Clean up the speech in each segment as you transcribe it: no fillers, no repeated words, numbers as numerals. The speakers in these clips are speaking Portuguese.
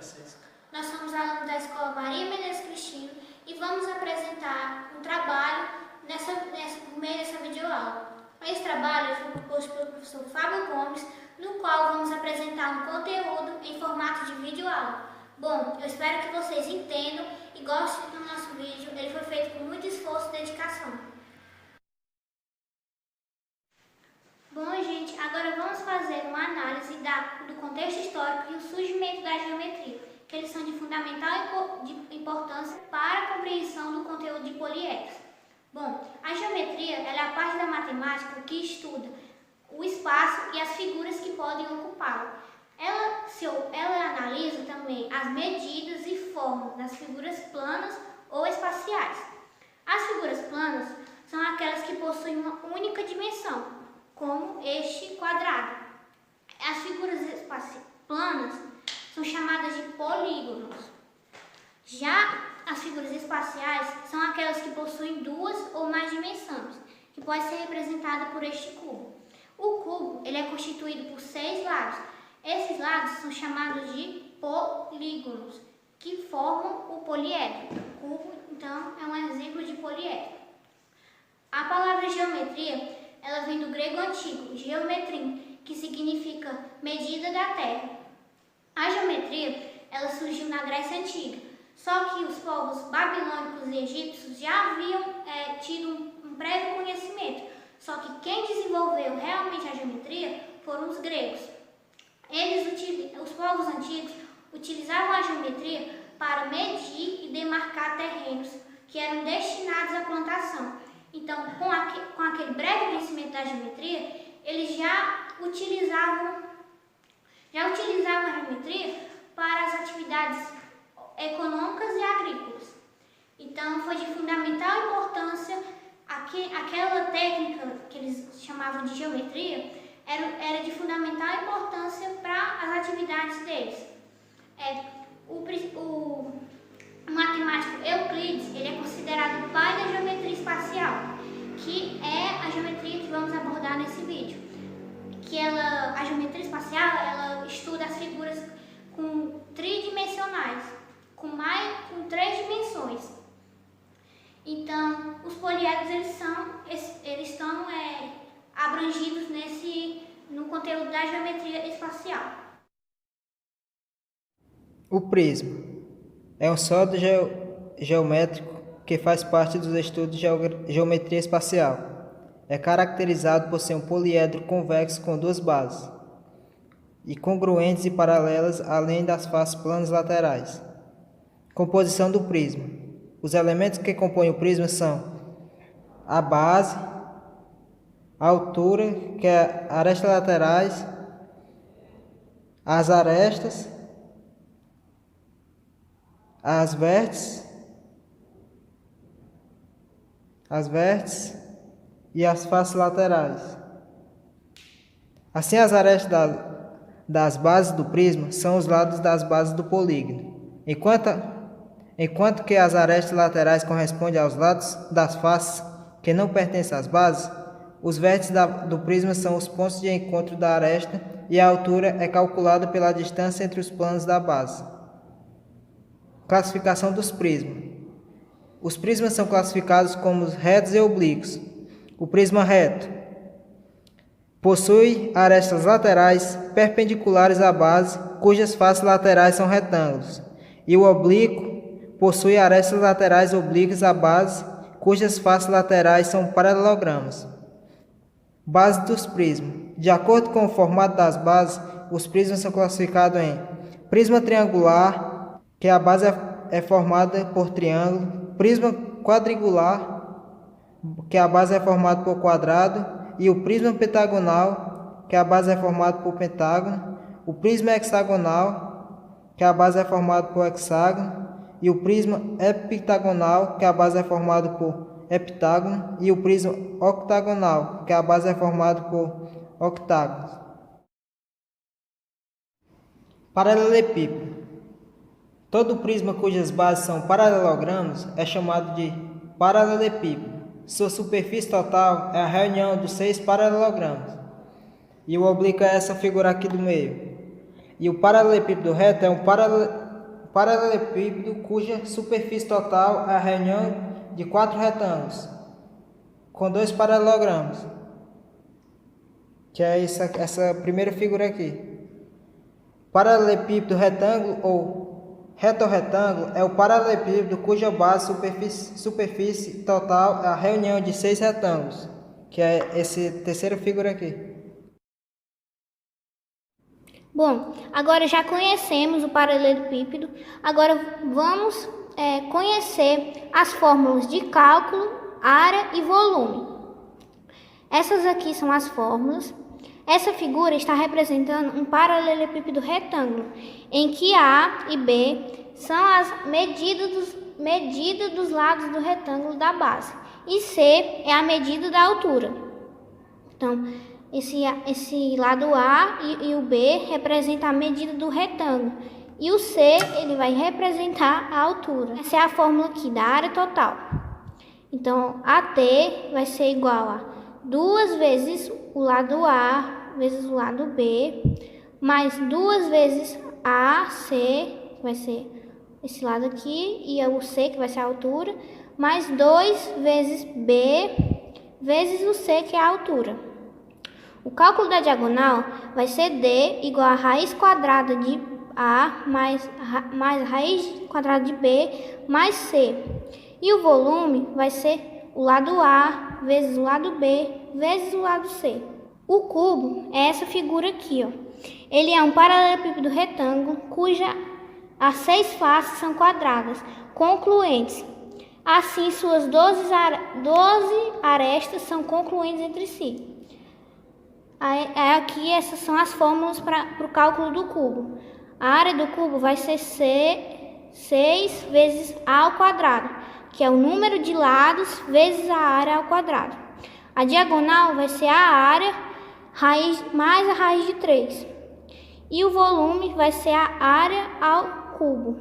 vocês? Nós somos alunos da Escola Maria Menezes Cristino e vamos apresentar um trabalho no meio dessa videoaula. Esse trabalho foi proposto pelo professor Fábio Gomes, no qual vamos apresentar um conteúdo em formato de videoaula. Bom, eu espero que vocês entendam e gostem do nosso vídeo. Ele foi feito com muito esforço e dedicação. Bom, gente, agora vamos fazer uma análise do contexto histórico e o surgimento da geometria, que eles são de fundamental importância para a compreensão do conteúdo de poliedros. Bom, a geometria ela é a parte da matemática que estuda o espaço e as figuras que podem ocupá-lo. Ela analisa também as medidas e formas das figuras planas ou espaciais. As figuras planas são aquelas que possuem uma única dimensão, como este quadrado. As figuras planas são chamadas de polígonos. Já as figuras espaciais são aquelas que possuem duas ou mais dimensões, que pode ser representada por este cubo. O cubo ele é constituído por 6 lados. Esses lados são chamados de polígonos, que formam o poliedro. O cubo, então, é um exemplo de poliedro. A palavra geometria ela vem do grego antigo, geometrim, que significa medida da terra. A geometria ela surgiu na Grécia Antiga, só que os povos babilônicos e egípcios já haviam tido um prévio conhecimento, só que quem desenvolveu realmente a geometria foram os gregos. Os povos antigos utilizavam a geometria para medir e demarcar terrenos que eram destinados à plantação. Então, com aquele breve conhecimento da geometria, eles já utilizavam a geometria para as atividades econômicas e agrícolas. Então, foi de fundamental importância aquela técnica que eles chamavam de geometria, era de fundamental importância para as atividades deles. O matemático Euclides ele é considerado o pai da geometria espacial, que é a geometria que vamos abordar nesse vídeo. A geometria espacial ela estuda as figuras tridimensionais, com 3 dimensões. Então, os poliedros eles estão abrangidos no conteúdo da geometria espacial. O prisma é um sólido geométrico que faz parte dos estudos de geometria espacial. É caracterizado por ser um poliedro convexo com 2 bases, e congruentes e paralelas, além das faces planas laterais. Composição do prisma. Os elementos que compõem o prisma são a base, a altura, que é arestas laterais, as arestas, as vértices e as faces laterais. Assim, as arestas das bases do prisma são os lados das bases do polígono, enquanto que as arestas laterais correspondem aos lados das faces que não pertencem às bases. Os vértices do prisma são os pontos de encontro da aresta e a altura é calculada pela distância entre os planos da base. Classificação dos prismas. Os prismas são classificados como retos e oblíquos. O prisma reto possui arestas laterais perpendiculares à base, cujas faces laterais são retângulos. E o oblíquo possui arestas laterais oblíquas à base, cujas faces laterais são paralelogramas. Base dos prismas. De acordo com o formato das bases, os prismas são classificados em prisma triangular, que a base é formada por triângulo, prisma quadrangular, que a base é formada por quadrado, e o prisma pentagonal, que a base é formada por pentágono, o prisma hexagonal, que a base é formada por hexágono, e o prisma heptagonal, que a base é formada por heptágono, e o prisma octagonal, que a base é formada por octágonos. Paralelepípedo. Todo prisma cujas bases são paralelogramas é chamado de paralelepípedo. Sua superfície total é a reunião dos 6 paralelogramas. E o oblíquo é essa figura aqui do meio. E o paralelepípedo reto é um paralelepípedo cuja superfície total é a reunião de 4 retângulos, com 2 paralelogramas, que é essa primeira figura aqui. Paralelepípedo retângulo ou retorretângulo é o paralelepípedo cuja base superfície total é a reunião de 6 retângulos, que é essa terceira figura aqui. Bom, agora já conhecemos o paralelepípedo, agora vamos conhecer as fórmulas de cálculo, área e volume. Essas aqui são as fórmulas. Essa figura está representando um paralelepípedo retângulo, em que A e B são as medidas dos lados do retângulo da base, e C é a medida da altura. Então, esse lado A e o B representa a medida do retângulo, e o C ele vai representar a altura. Essa é a fórmula aqui da área total. Então, AT vai ser igual a 2 vezes o lado A vezes o lado B, mais 2 vezes AC, que vai ser esse lado aqui, e o C, que vai ser a altura, mais 2 vezes B vezes o C, que é a altura. O cálculo da diagonal vai ser D igual a raiz quadrada de A mais raiz quadrada de B mais C. E o volume vai ser o lado A vezes o lado B vezes o lado C. O cubo é essa figura aqui, ó. Ele é um paralelepípedo retângulo as 6 faces são quadradas, concluentes. Assim, suas 12 arestas são concluentes entre si. Aqui essas são as fórmulas para o cálculo do cubo. A área do cubo vai ser 6 vezes A ao quadrado, que é o número de lados vezes a área ao quadrado. A diagonal vai ser a área mais a raiz de 3. E o volume vai ser a área ao cubo.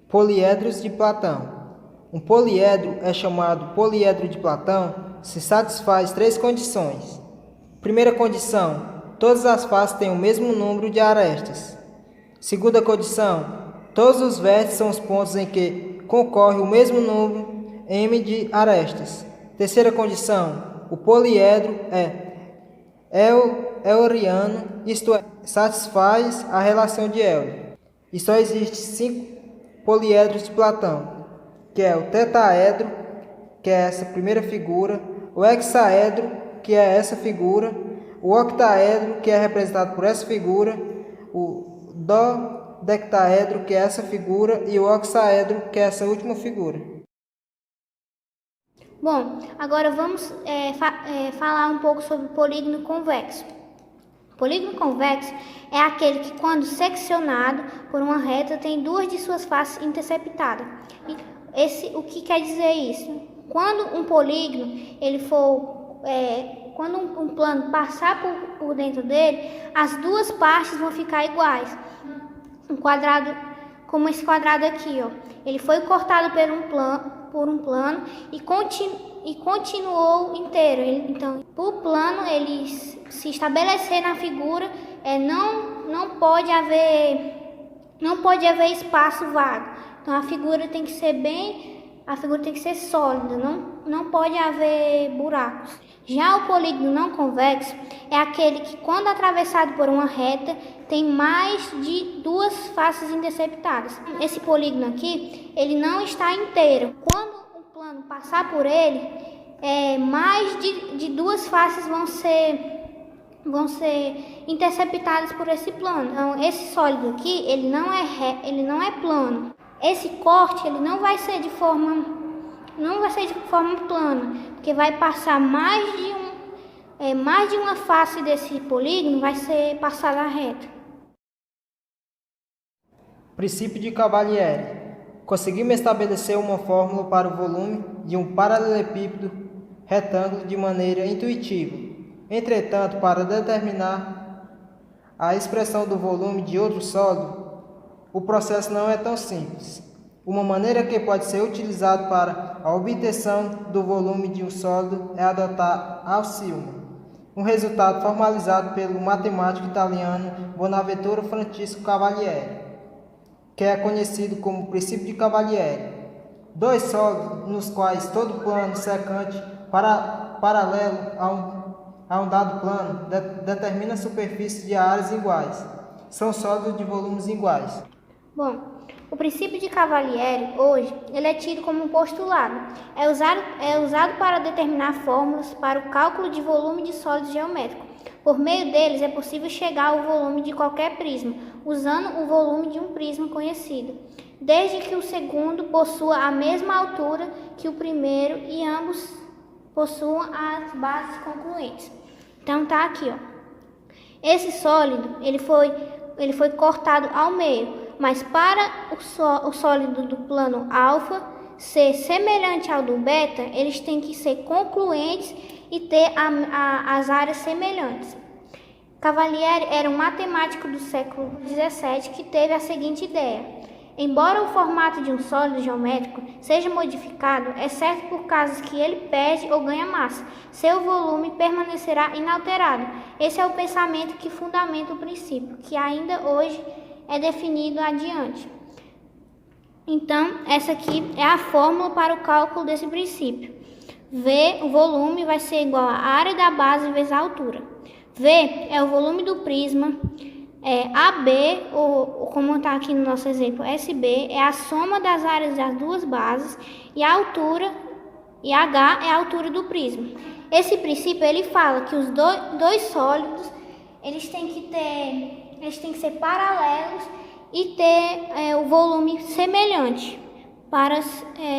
Poliedros de Platão. Um poliedro é chamado poliedro de Platão se satisfaz 3 condições. Primeira condição: todas as faces têm o mesmo número de arestas. Segunda condição: todos os vértices são os pontos em que concorre o mesmo número m de arestas. Terceira condição: o poliedro é euleriano, isto é, satisfaz a relação de Euler. E só existe 5 poliedros de Platão, que é o tetaedro, que é essa primeira figura, o hexaedro, que é essa figura, o octaedro, que é representado por essa figura, o dodectaedro, que é essa figura, e o oxaedro, que é essa última figura. Bom, agora vamos falar um pouco sobre o polígono convexo. O polígono convexo é aquele que, quando seccionado por uma reta, tem 2 de suas faces interceptadas. O que quer dizer isso? Quando um polígono, quando um plano passar por dentro dele, as 2 partes vão ficar iguais. Um quadrado, como esse quadrado aqui, ó, ele foi cortado por um plano e continuou inteiro. Então, o plano ele se estabelecer na figura, não pode haver espaço vago. Então, a figura tem que ser sólida, não pode haver buracos. Já o polígono não convexo é aquele que, quando atravessado por uma reta, tem mais de 2 faces interceptadas. Esse polígono aqui, ele não está inteiro. Quando o plano passar por ele, mais de 2 faces vão ser interceptadas por esse plano. Então, esse sólido aqui, ele não é plano. Esse corte ele não vai ser de forma plana, porque vai passar mais de uma face desse polígono vai ser passada reta. Princípio de Cavalieri. Conseguimos estabelecer uma fórmula para o volume de um paralelepípedo retângulo de maneira intuitiva. Entretanto, para determinar a expressão do volume de outro sólido, o processo não é tão simples. Uma maneira que pode ser utilizada para a obtenção do volume de um sólido é adotar axioma. um resultado formalizado pelo matemático italiano Bonaventura Francisco Cavalieri, que é conhecido como princípio de Cavalieri. Dois sólidos nos quais todo plano secante paralelo a um dado plano determina superfícies de áreas iguais. São sólidos de volumes iguais. Bom, o princípio de Cavalieri, hoje, ele é tido como um postulado. É usado para determinar fórmulas para o cálculo de volume de sólidos geométricos. Por meio deles, é possível chegar ao volume de qualquer prisma, usando o volume de um prisma conhecido, desde que o segundo possua a mesma altura que o primeiro e ambos possuam as bases concluentes. Então tá aqui, ó. Esse sólido, ele foi cortado ao meio, mas para o sólido do plano alfa ser semelhante ao do beta, eles têm que ser concluentes e ter as áreas semelhantes. Cavalieri era um matemático do século XVII que teve a seguinte ideia: embora o formato de um sólido geométrico seja modificado, exceto por casos que ele perde ou ganha massa, seu volume permanecerá inalterado. Esse é o pensamento que fundamenta o princípio, que ainda hoje é definido adiante. Então, essa aqui é a fórmula para o cálculo desse princípio. V, o volume, vai ser igual à área da base vezes a altura. V é o volume do prisma. AB, ou como está aqui no nosso exemplo, SB, é a soma das áreas das duas bases, e a altura, e H é a altura do prisma. Esse princípio, ele fala que os dois sólidos, eles têm que ser paralelos e ter o volume semelhante para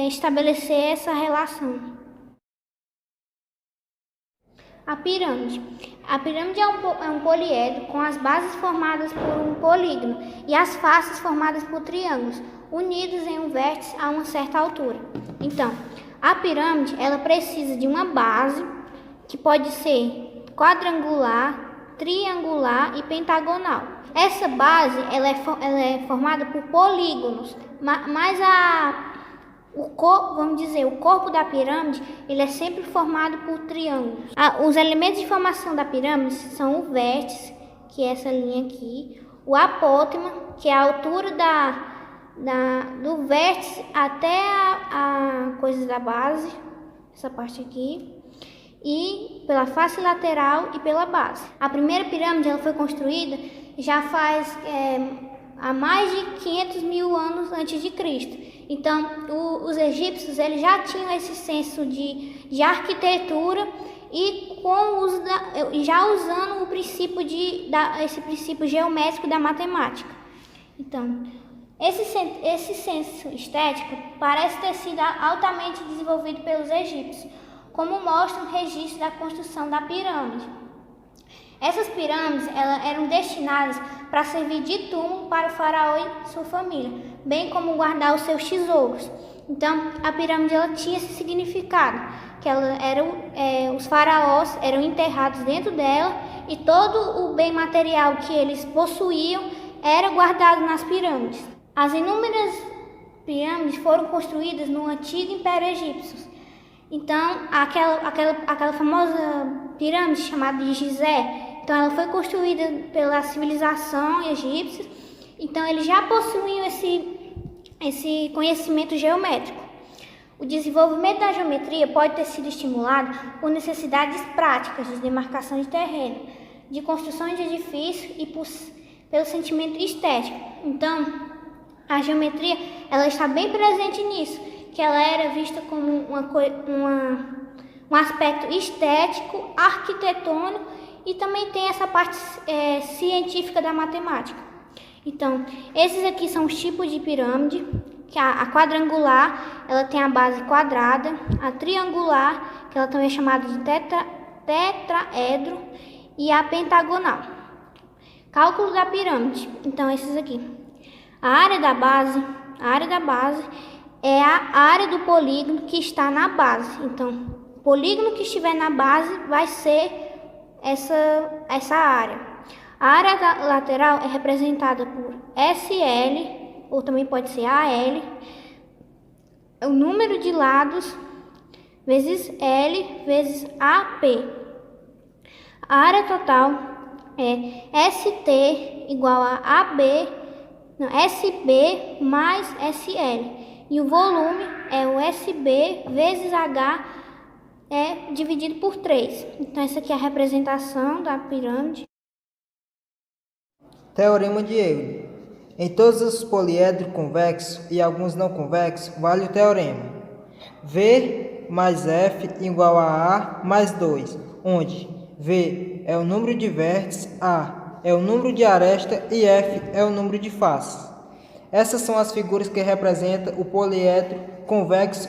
estabelecer essa relação. A pirâmide. A pirâmide é um poliedro com as bases formadas por um polígono e as faces formadas por triângulos, unidos em um vértice a uma certa altura. Então, a pirâmide, ela precisa de uma base que pode ser quadrangular, triangular e pentagonal. Essa base, ela é formada por polígonos, mas o corpo da pirâmide, ele é sempre formado por triângulos. Os elementos de formação da pirâmide são o vértice, que é essa linha aqui, o apótema, que é a altura do vértice até a coisa da base, essa parte aqui, e pela face lateral e pela base. A primeira pirâmide, ela foi construída já faz há mais de 500 mil anos antes de Cristo. Então, os egípcios, eles já tinham esse senso de arquitetura e já usando o princípio esse princípio geométrico da matemática. Então, esse senso estético parece ter sido altamente desenvolvido pelos egípcios, como mostra o registro da construção da pirâmide. Essas pirâmides eram destinadas para servir de túmulo para o faraó e sua família, bem como guardar os seus tesouros. Então, a pirâmide tinha esse significado, que os faraós eram enterrados dentro dela e todo o bem material que eles possuíam era guardado nas pirâmides. As inúmeras pirâmides foram construídas no antigo Império Egípcio. Então, aquela famosa pirâmide chamada de Gizé, então ela foi construída pela civilização egípcia. Então, eles já possuíam esse conhecimento geométrico. O desenvolvimento da geometria pode ter sido estimulado por necessidades práticas de demarcação de terreno, de construção de edifícios e pelo sentimento estético. Então, a geometria, ela está bem presente nisso, que ela era vista como um aspecto estético, arquitetônico, e também tem essa parte científica da matemática. Então, esses aqui são os tipos de pirâmide, que a quadrangular, ela tem a base quadrada, a triangular, que ela também é chamada de tetraedro, e a pentagonal. Cálculo da pirâmide. Então, esses aqui. A área da base é a área do polígono que está na base. Então, o polígono que estiver na base vai ser essa área. A área lateral é representada por SL, ou também pode ser AL, o número de lados vezes L vezes AP. A área total é ST igual a SB mais SL. E o volume é o SB vezes H dividido por 3. Então, essa aqui é a representação da pirâmide. Teorema de Euler. Em todos os poliedros convexos e alguns não convexos, vale o teorema V mais F igual a mais 2, onde V é o número de vértices, A é o número de arestas e F é o número de faces. Essas são as figuras que representam o poliedro convexo,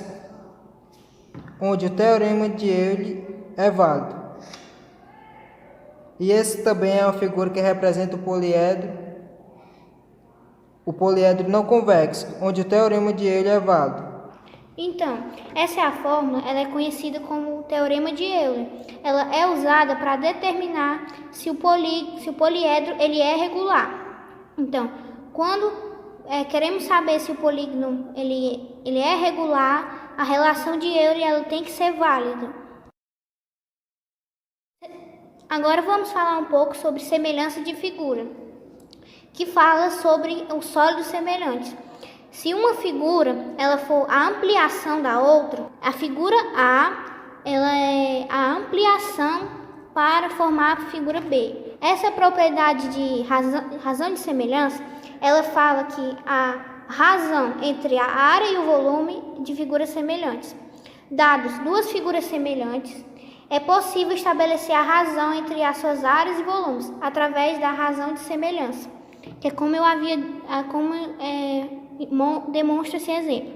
onde o teorema de Euler é válido. E esse também é uma figura que representa o poliedro não convexo, onde o teorema de Euler é válido. Então, essa é a fórmula, ela é conhecida como teorema de Euler. Ela é usada para determinar se o poliedro ele é regular. Então, quando queremos saber se o polígono ele é regular, a relação de Euler ela tem que ser válida. Agora vamos falar um pouco sobre semelhança de figura, que fala sobre os sólidos semelhantes. Se uma figura ela for a ampliação da outra, a figura A ela é a ampliação para formar a figura B. Essa propriedade de razão de semelhança, ela fala que a razão entre a área e o volume de figuras semelhantes. Dados duas figuras semelhantes, é possível estabelecer a razão entre as suas áreas e volumes através da razão de semelhança, que é como demonstra esse exemplo.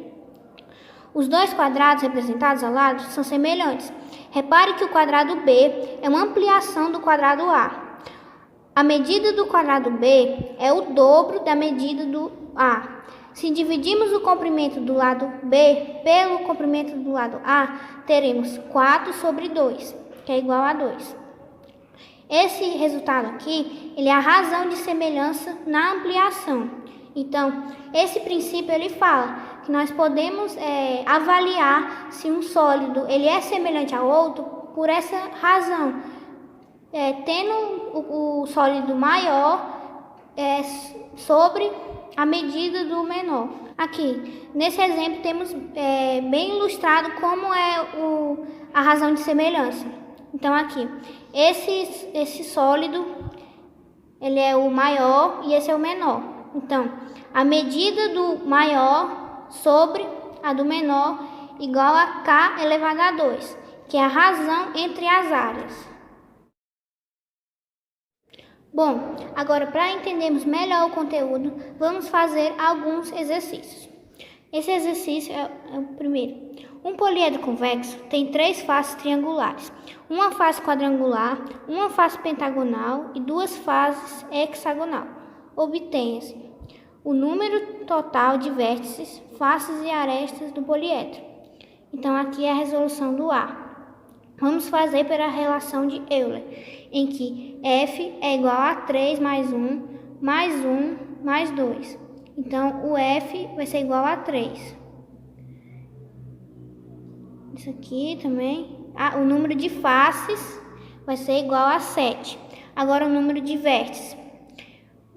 Os dois quadrados representados ao lado são semelhantes. Repare que o quadrado B é uma ampliação do quadrado A. A medida do quadrado B é o dobro da medida do A. Se dividirmos o comprimento do lado B pelo comprimento do lado A, teremos 4 sobre 2, que é igual a 2. Esse resultado aqui, ele é a razão de semelhança na ampliação. Então, esse princípio ele fala que nós podemos avaliar se um sólido ele é semelhante ao outro por essa razão. Tendo o sólido maior sobre a medida do menor. Aqui, nesse exemplo, temos bem ilustrado como é a razão de semelhança. Então, aqui, esse sólido, ele é o maior e esse é o menor. Então, a medida do maior sobre a do menor igual a K elevado a 2, que é a razão entre as áreas. Bom, agora para entendermos melhor o conteúdo, vamos fazer alguns exercícios. Esse exercício é o primeiro. Um poliedro convexo tem 3 faces triangulares, uma face quadrangular, uma face pentagonal e 2 faces hexagonal. Obtenha-se o número total de vértices, faces e arestas do poliedro. Então, aqui é a resolução do A. Vamos fazer pela relação de Euler, em que F é igual a 3 mais 1, mais 1, mais 2. Então, o F vai ser igual a 3. Isso aqui também. O número de faces vai ser igual a 7. Agora, o número de vértices.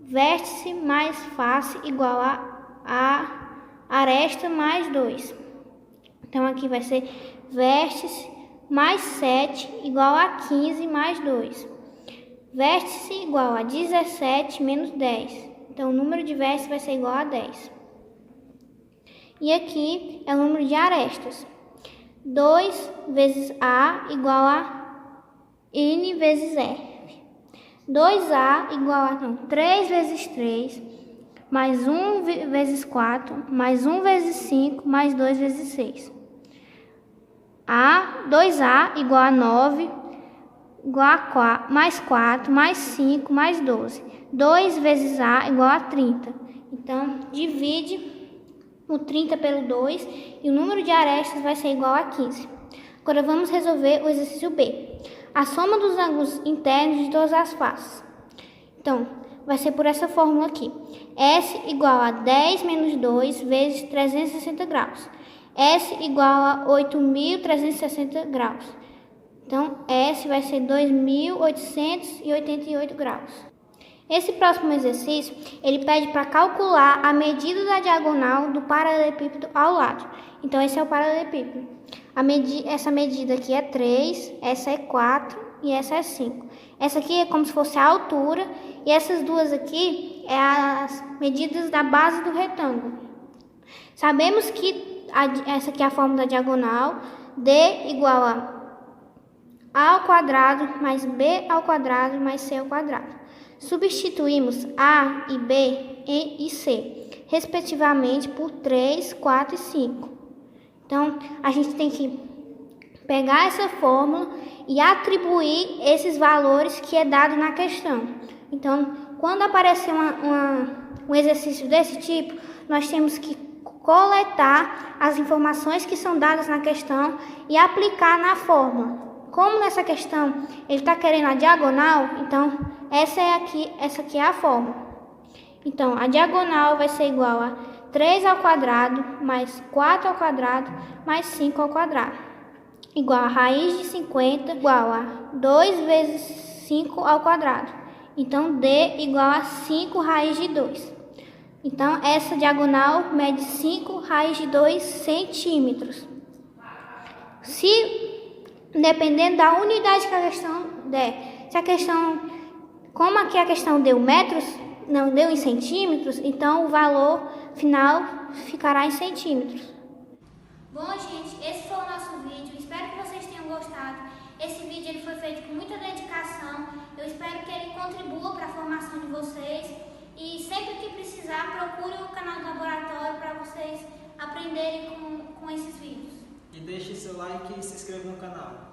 Vértice mais face igual a aresta mais 2. Então, aqui vai ser vértice mais 7 igual a 15 mais 2. Vértice igual a 17 menos 10. Então, o número de vértices vai ser igual a 10. E aqui é o número de arestas. 2 vezes A igual a N vezes F. 2A igual a 3 vezes 3, mais 1 vezes 4, mais 1 vezes 5, mais 2 vezes 6. 2A igual a 9, igual a 4, mais 4, mais 5, mais 12. 2 vezes A igual a 30. Então, divide o 30 pelo 2 e o número de arestas vai ser igual a 15. Agora, vamos resolver o exercício B. A soma dos ângulos internos de todas as faces. Então, vai ser por essa fórmula aqui. S igual a 10 menos 2 vezes 360 graus. S igual a 8.360 graus. Então, S vai ser 2.888 graus. Esse próximo exercício, ele pede para calcular a medida da diagonal do paralelepípedo ao lado. Então, esse é o paralelepípedo. Essa medida aqui é 3, essa é 4 e essa é 5. Essa aqui é como se fosse a altura e essas duas aqui é as medidas da base do retângulo. Sabemos que essa aqui é a fórmula da diagonal, D igual a ao quadrado mais b ao quadrado mais c ao quadrado. Substituímos a e b e c, respectivamente, por 3, 4 e 5. Então, a gente tem que pegar essa fórmula e atribuir esses valores que é dado na questão. Então, quando aparecer um exercício desse tipo, nós temos que coletar as informações que são dadas na questão e aplicar na fórmula. Como nessa questão ele está querendo a diagonal, então essa aqui é a fórmula. Então, a diagonal vai ser igual a 3 ao quadrado mais 4 ao quadrado mais 5 ao quadrado. Igual a raiz de 50 igual a 2 vezes 5 ao quadrado. Então, D igual a 5 raiz de 2. Então, essa diagonal mede 5 raiz de 2 centímetros. Dependendo da unidade que a questão der, como aqui a questão deu metros, não deu em centímetros, então o valor final ficará em centímetros. Bom, gente, esse foi o nosso vídeo. Espero que vocês tenham gostado. Esse vídeo ele foi feito com muita dedicação. Eu espero que ele contribua para a formação de vocês. E sempre que precisar, procure o canal do laboratório para vocês aprenderem com esses vídeos. E deixe seu like e se inscreva no canal.